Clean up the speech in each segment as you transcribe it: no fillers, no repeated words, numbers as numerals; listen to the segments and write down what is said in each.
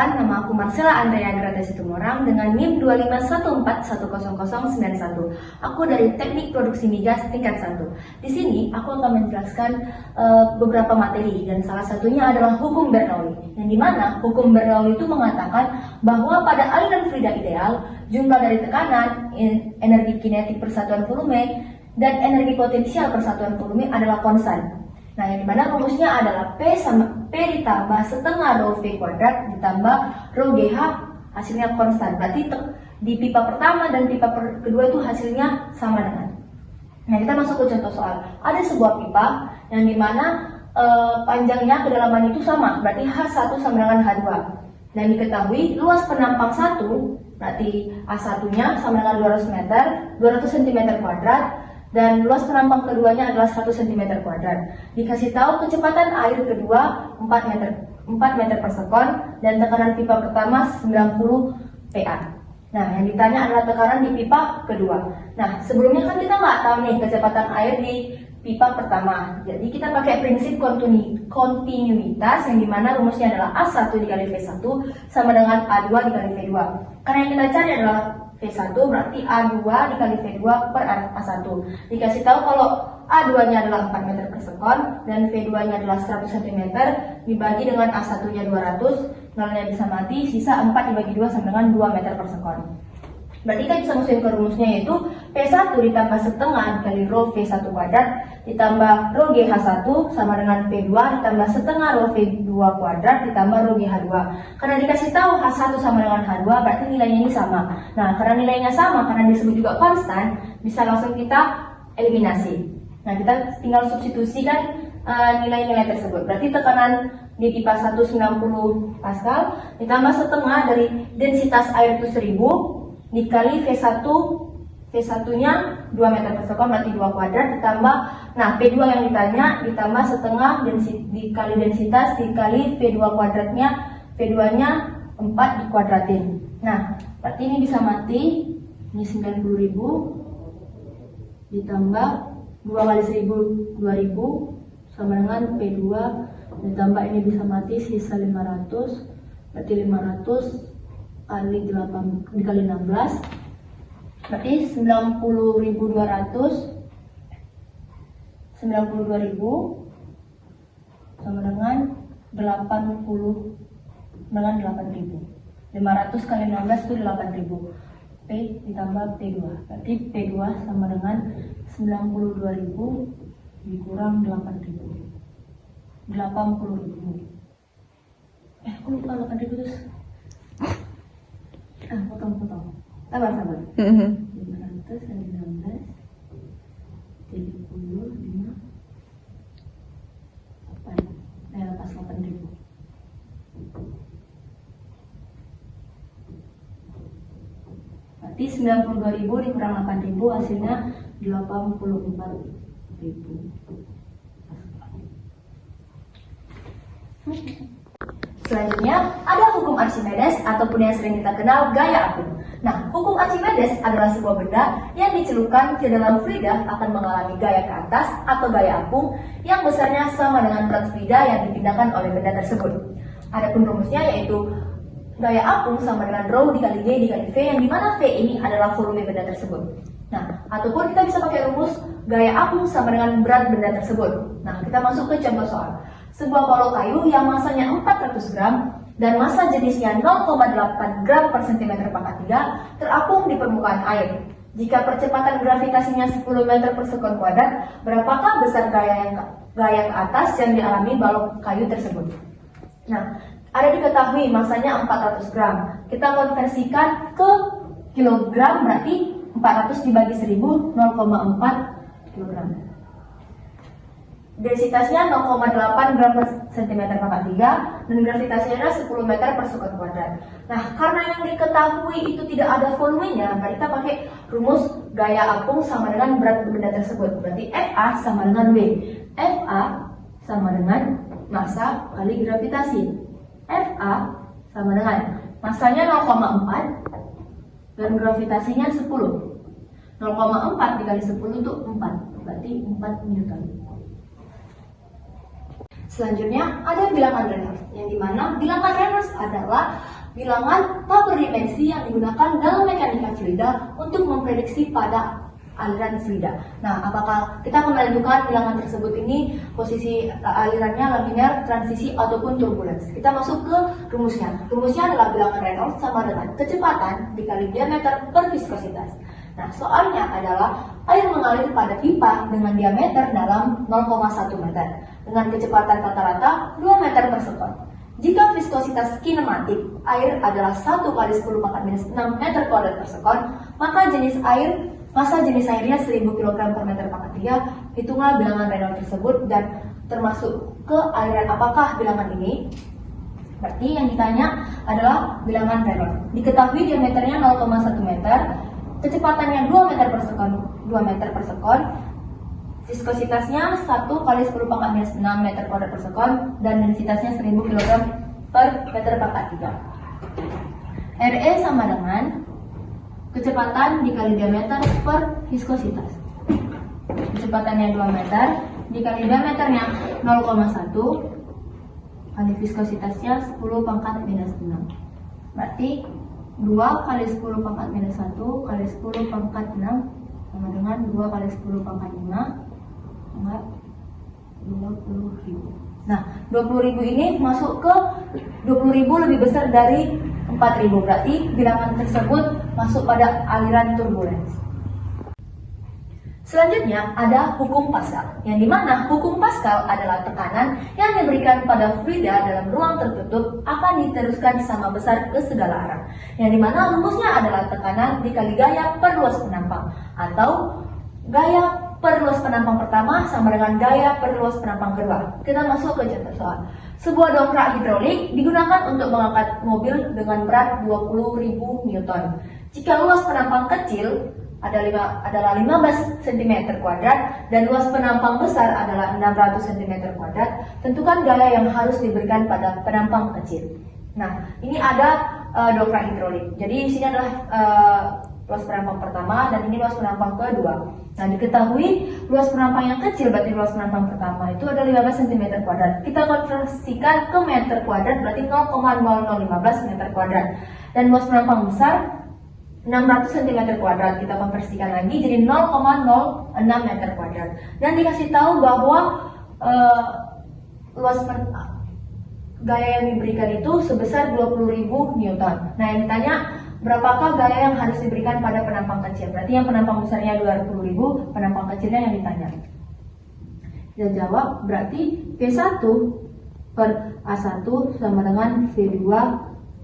Perkenalkan, nama aku Marcella Andrea Grata Situmorang dengan NIM 251410091. Aku dari Teknik Produksi Migas tingkat 1. Di sini aku akan menjelaskan beberapa materi dan salah satunya adalah hukum Bernoulli. Yang dimana hukum Bernoulli itu mengatakan bahwa pada aliran fluida ideal, jumlah dari tekanan, energi kinetik persatuan volume, dan energi potensial persatuan volume adalah konstan. Nah, yang dimana rumusnya adalah P ditambah setengah rho V kuadrat ditambah rho GH, hasilnya konstan. Berarti di pipa pertama dan pipa kedua itu hasilnya sama dengan. Nah, kita masuk ke contoh soal. Ada sebuah pipa yang dimana panjangnya kedalaman itu sama, berarti H1 sama dengan H2. Dan diketahui luas penampang 1, berarti A1-nya sama dengan 200 meter, 200 cm kuadrat. Dan luas penampang keduanya adalah 100 cm kuadrat. Dikasih tahu kecepatan air kedua 4 meter per sekon dan tekanan pipa pertama 90 PA. Nah, yang ditanya adalah tekanan di pipa kedua. Nah, sebelumnya kan kita nggak tahu nih kecepatan air di pipa pertama. Jadi kita pakai prinsip kontinuitas yang dimana rumusnya adalah A1 dikali V1 sama dengan A2 dikali V2. Karena yang kita cari adalah V1 berarti A2 dikali V2 per A1. Dikasih tahu kalau A2-nya adalah 4 meter per sekon dan V2-nya adalah 100 cm dibagi dengan A1-nya 200, nolnya bisa mati, sisa 4 dibagi 2 sama dengan 2 meter per sekon. Berarti kita bisa masukin ke rumusnya yaitu P1 ditambah setengah dikali rho V1 kuadrat ditambah rho GH1 sama dengan P2 ditambah setengah rho V2 kuadrat ditambah rho GH2. Karena dikasih tahu H1 sama dengan H2 berarti nilainya ini sama. Nah, karena nilainya sama, karena disebut juga konstan, bisa langsung kita eliminasi. Nah, kita tinggal substitusikan nilai-nilai tersebut. Berarti tekanan di pipa 1 90 Pascal ditambah setengah dari densitas air itu 1000 dikali V1-nya 2 meter per sekon berarti 2 kuadrat ditambah, nah P2 yang ditanya ditambah setengah dikali densitas dikali V2 kuadratnya, V2-nya 4 dikuadratin. Nah, berarti ini bisa mati, ini 90.000 ditambah 2 kali 1000 2000 sama dengan P2 ditambah ini bisa mati sisa 500, berarti 500 kali 8 dikali 16 berarti 92.000 sama dengan 80 dengan 8.000. 500 kali 16 itu 8.000. P ditambah P2 berarti P2 sama dengan 92.000 dikurang 8.000 80.000. Aku lupa 8.000 terus potong. Sabar. 500 kali 16 75 lepas 8.000. Berarti 92.000 dikurang 8.000 hasilnya 84.000. Selanjutnya, ada hukum Archimedes ataupun yang sering kita kenal gaya apung. Nah, hukum Archimedes adalah sebuah benda yang dicelupkan ke dalam fluida akan mengalami gaya ke atas atau gaya apung yang besarnya sama dengan berat fluida yang dipindahkan oleh benda tersebut. Adapun rumusnya yaitu gaya apung sama dengan rho dikali G dikali V yang dimana V ini adalah volume benda tersebut. Nah, ataupun kita bisa pakai rumus gaya apung sama dengan berat benda tersebut. Nah, kita masuk ke contoh soal. Sebuah balok kayu yang masanya 400 gram dan masa jenisnya 0,8 gram per cm pangkat 3 terapung di permukaan air. Jika percepatan gravitasinya 10 meter per sekon kuadrat, berapakah besar gaya ke atas yang dialami balok kayu tersebut? Nah, ada diketahui masanya 400 gram. Kita konversikan ke kilogram berarti 400 dibagi 1000 0,4 kilogram. Densitasnya 0,8 gram per cm pangkat 3 dan gravitasinya adalah 10 meter per sekon kuadrat. Nah, karena yang diketahui itu tidak ada volumenya, maka kita pakai rumus gaya apung sama dengan berat benda tersebut. Berarti Fa sama dengan W. Fa sama dengan massa kali gravitasi. Fa sama dengan massanya 0,4 dan gravitasinya 10. 0,4 dikali 10 itu 4, berarti 4 Newton. Selanjutnya ada bilangan Reynolds, yang dimana bilangan Reynolds adalah bilangan tak berdimensi yang digunakan dalam mekanika fluida untuk memprediksi pada aliran fluida. Nah, apakah kita akan menentukan bilangan tersebut ini posisi alirannya laminar, transisi, ataupun turbulence? Kita masuk ke rumusnya. Rumusnya adalah bilangan Reynolds sama dengan kecepatan dikali diameter per viskositas. Nah, soalnya adalah air mengalir pada pipa dengan diameter dalam 0,1 meter dengan kecepatan rata-rata 2 meter per sekon. Jika viskositas kinematik air adalah 1 kali 10 pangkat minus 6 meter kuadrat per sekon, maka massa jenis airnya 1000 kg per meter pangkat 3. Hitunglah bilangan Reynolds tersebut dan termasuk ke aliran apakah bilangan ini. Berarti yang ditanya adalah bilangan Reynolds. Diketahui diameternya 0,1 meter, kecepatannya 2 meter per sekon, viskositasnya 1 kali 10 pangkat minus 6 meter kuadrat per sekon, dan densitasnya 1000 kg per meter pangkat 3. RE sama dengan kecepatan dikali diameter per viskositas. Kecepatannya 2 meter dikali diameternya 0,1 kali viskositasnya 10 pangkat minus 6. Berarti 2 kali 10 pangkat minus 1 kali 10 pangkat 6 sama dengan 2 kali 10 pangkat 5 sama 20.000. Nah, 20.000 ini masuk ke 20.000 lebih besar dari 4.000. Berarti bilangan tersebut masuk pada aliran turbulens. Selanjutnya ada hukum Pascal, yang dimana hukum Pascal adalah tekanan yang diberikan pada fluida dalam ruang tertutup akan diteruskan sama besar ke segala arah, yang dimana rumusnya adalah tekanan dikali gaya per luas penampang, atau gaya per luas penampang pertama sama dengan gaya per luas penampang kedua. Kita masuk ke contoh soal. Sebuah dongkrak hidrolik digunakan untuk mengangkat mobil dengan berat 20.000 Newton. Jika luas penampang kecil adalah 15 cm kuadrat dan luas penampang besar adalah 600 cm kuadrat, tentukan gaya yang harus diberikan pada penampang kecil. Nah, ini ada dongkrak hidrolik. Jadi di sini adalah luas penampang pertama dan ini luas penampang kedua. Nah, diketahui luas penampang yang kecil berarti luas penampang pertama itu ada 15 cm kuadrat. Kita konversikan ke meter kuadrat berarti 0,0015 meter kuadrat. Dan luas penampang besar 600 cm kuadrat, kita konversikan lagi jadi 0,06 meter kuadrat. Dan dikasih tahu bahwa gaya yang diberikan itu sebesar 20.000 Newton. Nah, yang ditanya berapakah gaya yang harus diberikan pada penampang kecil? Berarti yang penampang besarnya 20.000, penampang kecilnya yang ditanya. Kita jawab berarti V1 per A1 sama dengan V2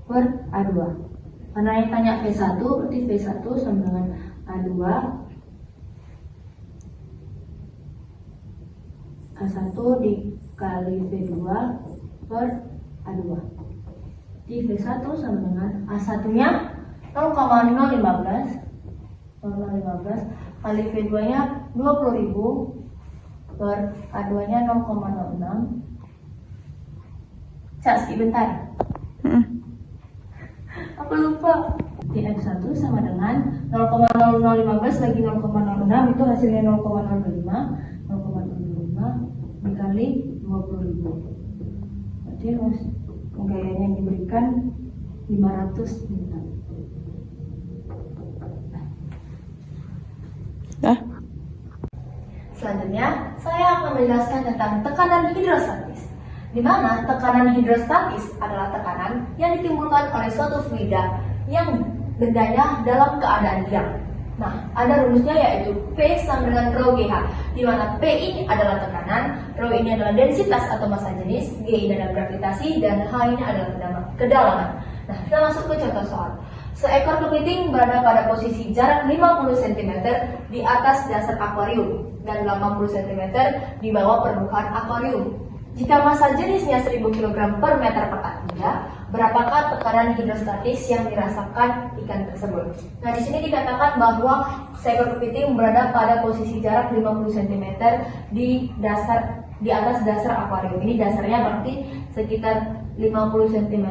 per A2. Karena yang tanya V1, berarti V1 sama dengan A2 A1 dikali V2 per A2. Di V1 sama dengan A1 nya 0,015 kali V2 nya 20.000 per A2 nya 0,06. Cak, bentar. Aku lupa. Di F1 sama dengan 0,0015 lagi 0,06 itu hasilnya 0,05 dikali 20.000. Berarti gayanya yang diberikan 500 Newton. Selanjutnya, saya akan menjelaskan tentang tekanan hidrostatis, di mana tekanan hidrostatis adalah tekanan yang ditimbulkan oleh suatu fluida yang berdaya dalam keadaan diam. Nah, ada rumusnya yaitu P sama dengan rho GH, di mana P ini adalah tekanan, rho ini adalah densitas atau massa jenis, G ini adalah gravitasi, dan H ini adalah kedalaman. Nah, kita masuk ke contoh soal. Seekor kepiting berada pada posisi jarak 50 cm di atas dasar akuarium dan 80 cm di bawah permukaan akuarium. Jika massa jenisnya 1000 kg per meter pangkat 3, berapakah tekanan hidrostatis yang dirasakan ikan tersebut? Nah, di sini dikatakan bahwa seekor kepiting berada pada posisi jarak 50 cm di atas dasar akuarium. Ini dasarnya berarti sekitar 50 cm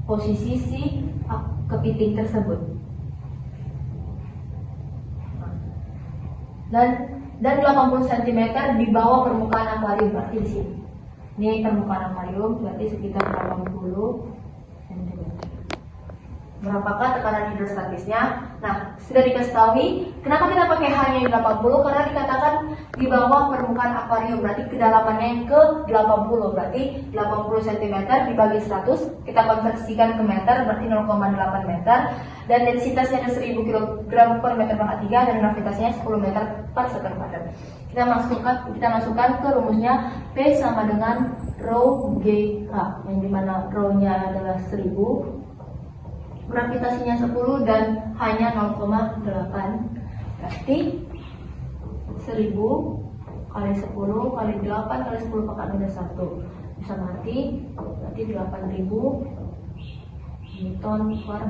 posisi si kepiting tersebut. Dan 80 cm di bawah permukaan akuarium, berarti di sini. Ini permukaan akuarium berarti sekitar 80 cm. Berapakah tekanan hidrostatisnya? Nah, sudah dikasih tahu kenapa kita pakai hanya 80, karena dikatakan di bawah permukaan akuarium, berarti kedalamannya ke 80, berarti 80 cm dibagi 100, kita konversikan ke meter, berarti 0,8 meter, dan densitasnya ada 1000 kg per meter pangkat 3, dan gravitasinya 10 meter per sektor padat. Kita masukkan ke rumusnya P sama dengan rho GK, yang dimana rho-nya adalah 1000, gravitasinya 10 dan hanya 0,8, berarti 1000 kali 10 kali 8 kali 10 pangkat minus 1 bisa mati, berarti 8000 Newton per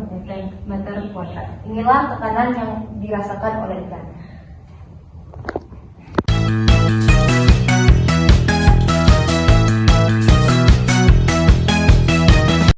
meter kuadrat. Inilah tekanan yang dirasakan oleh ikan.